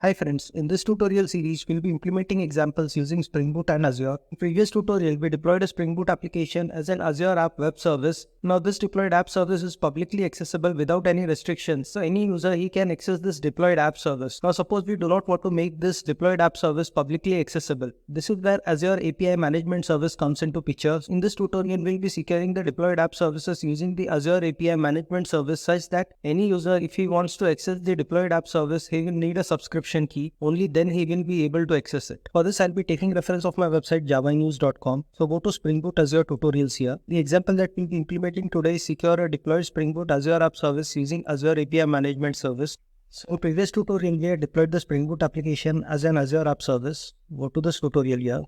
Hi friends, in this tutorial series, we'll be implementing examples using Spring Boot and Azure. In previous tutorial, we deployed a Spring Boot application as an Azure App Web Service. Now this deployed app service is publicly accessible without any restrictions. So any user, he can access this deployed app service. Now suppose we do not want to make this deployed app service publicly accessible. This is where Azure API Management Service comes into picture. In this tutorial, we'll be securing the deployed app services using the Azure API Management Service such that any user, if he wants to access the deployed app service, he will need a subscription key. Only then he will be able to access it. For this, I'll be taking reference of my website javanews.com. So go to Spring Boot Azure tutorials here. The example that we'll be implementing today is secure a deployed Spring Boot Azure app service using Azure API Management Service. So in previous tutorial, we had deployed the Spring Boot application as an Azure app service. Go to this tutorial here.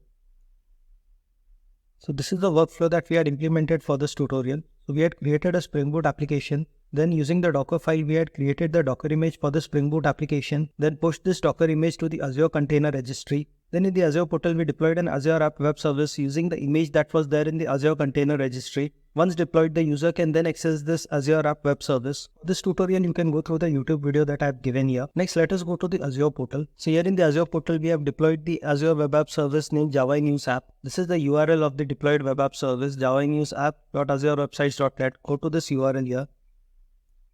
So this is the workflow that we had implemented for this tutorial. So we had created a Spring Boot application. Then using the Docker file, we had created the Docker image for the Spring Boot application. Then pushed this Docker image to the Azure Container Registry. Then in the Azure portal, we deployed an Azure App Web Service using the image that was there in the Azure Container Registry. Once deployed, the user can then access this Azure App Web Service. This tutorial, you can go through the YouTube video that I have given here. Next, let us go to the Azure portal. So here in the Azure portal, we have deployed the Azure Web App Service named Java News App. This is the URL of the deployed Web App Service, javanews.azurewebsites.net. Go to this URL here.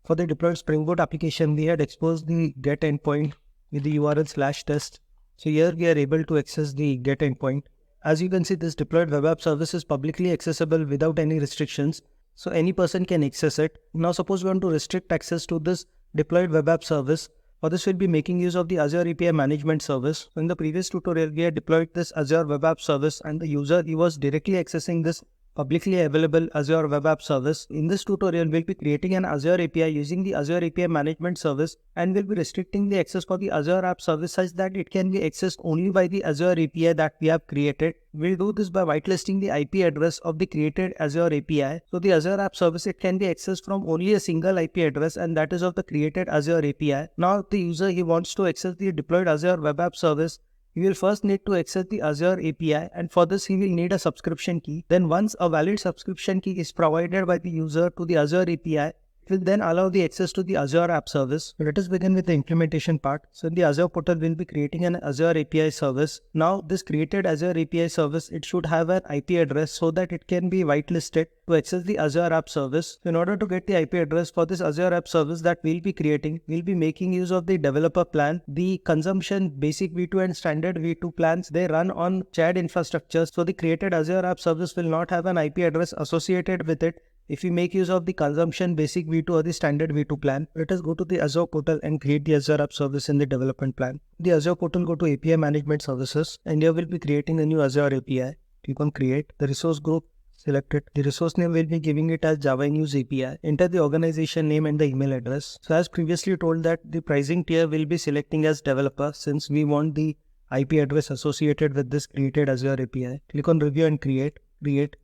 For the deployed Spring Boot application, we had exposed the get endpoint with the URL /test. So here we are able to access the get endpoint. As you can see, this deployed web app service is publicly accessible without any restrictions. So any person can access it. Now suppose we want to restrict access to this deployed web app service. For this, we'll be making use of the Azure API Management Service. So in the previous tutorial, we had deployed this Azure Web App Service and the user, he was directly accessing this publicly available Azure Web App Service. In this tutorial, we'll be creating an Azure API using the Azure API Management Service, and we'll be restricting the access for the Azure App Service such that it can be accessed only by the Azure API that we have created. We'll do this by whitelisting the IP address of the created Azure API. So the Azure App Service, it can be accessed from only a single IP address, and that is of the created Azure API. Now if the user, he wants to access the deployed Azure Web App Service, he will first need to access the Azure API, and for this he will need a subscription key. Then once a valid subscription key is provided by the user to the Azure API, it will then allow the access to the Azure App Service. So let us begin with the implementation part. So in the Azure portal, we'll be creating an Azure API service. Now this created Azure API service, it should have an IP address so that it can be whitelisted to access the Azure App Service. So in order to get the IP address for this Azure App Service that we'll be creating, we'll be making use of the developer plan. The consumption basic v2 and standard v2 plans, they run on shared infrastructure. So the created Azure App Service will not have an IP address associated with it if we make use of the consumption basic v2 or the standard v2 plan. Let us go to the Azure portal and create the Azure App Service in the development plan. The Azure portal, go to API Management Services, and here we'll be creating a new Azure API. Click on create. The resource group, select it. The resource name, will be giving it as Java News API. Enter the organization name and the email address. So as previously told, that the pricing tier will be selecting as developer since we want the IP address associated with this created Azure API. Click on review and create.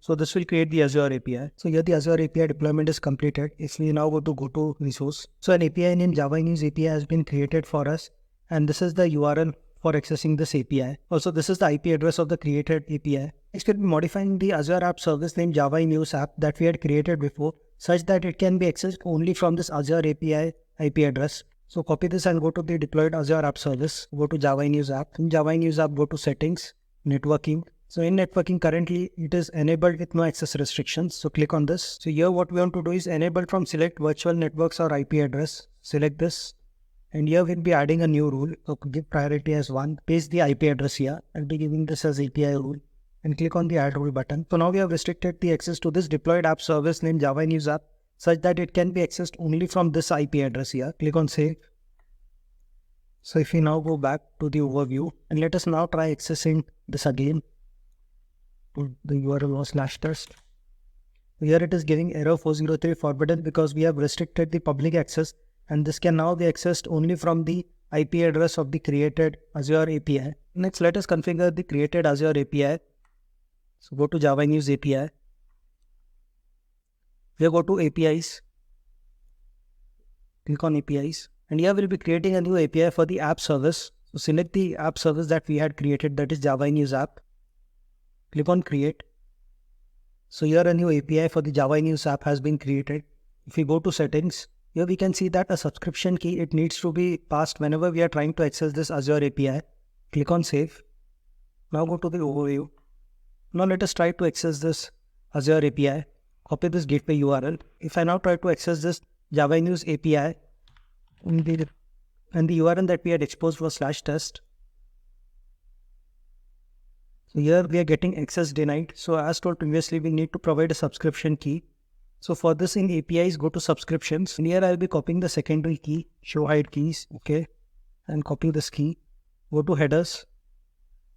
So this will create the Azure API. So here the Azure API deployment is completed. If we now go to resource. So an API named Java News API has been created for us, and this is the URL for accessing this API. Also, this is the IP address of the created API. Next, we'll be modifying the Azure App Service named Java News App that we had created before, such that it can be accessed only from this Azure API IP address. So copy this and go to the deployed Azure App Service. Go to Java News App. In Java News App, go to settings, networking. So in networking, currently it is enabled with no access restrictions. So click on this. So here what we want to do is enable from select virtual networks or IP address. Select this. And here we'll be adding a new rule. So give priority as 1. Paste the IP address here. I'll be giving this as API rule. And click on the add rule button. So now we have restricted the access to this deployed app service named Java News App such that it can be accessed only from this IP address here. Click on save. So if we now go back to the overview, and let us now try accessing this again. The URL was /test. Here it is giving error 403 forbidden because we have restricted the public access, and this can now be accessed only from the IP address of the created Azure API. Next, let us configure the created Azure API. So go to Java News API. Here go to APIs. Click on APIs. And here we'll be creating a new API for the app service. So select the app service that we had created, that is Java News App. Click on create. So here a new API for the Java News App has been created. If you go to settings, Here we can see that a subscription key, it needs to be passed whenever we are trying to access this Azure API. Click on Save. Now go to the overview. Now let us try to access this Azure API. Copy this gateway URL. If I now try to access this Java News API, and the URL that we had exposed was /test. So here we are getting access denied. So as told previously, we need to provide a subscription key. So for this in APIs, go to subscriptions. And here I'll be copying the secondary key, show hide keys, okay, and copy this key. Go to headers,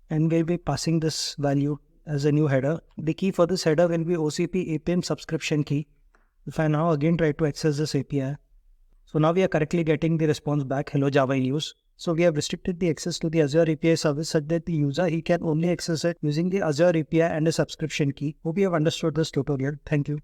and we'll be passing this value as a new header. The key for this header will be OCP APM subscription key. If I now again try to access this API, so now we are correctly getting the response back, hello Java news. So we have restricted the access to the Azure API service such that the user, he can only access it using the Azure API and a subscription key. Hope you have understood this tutorial. Thank you.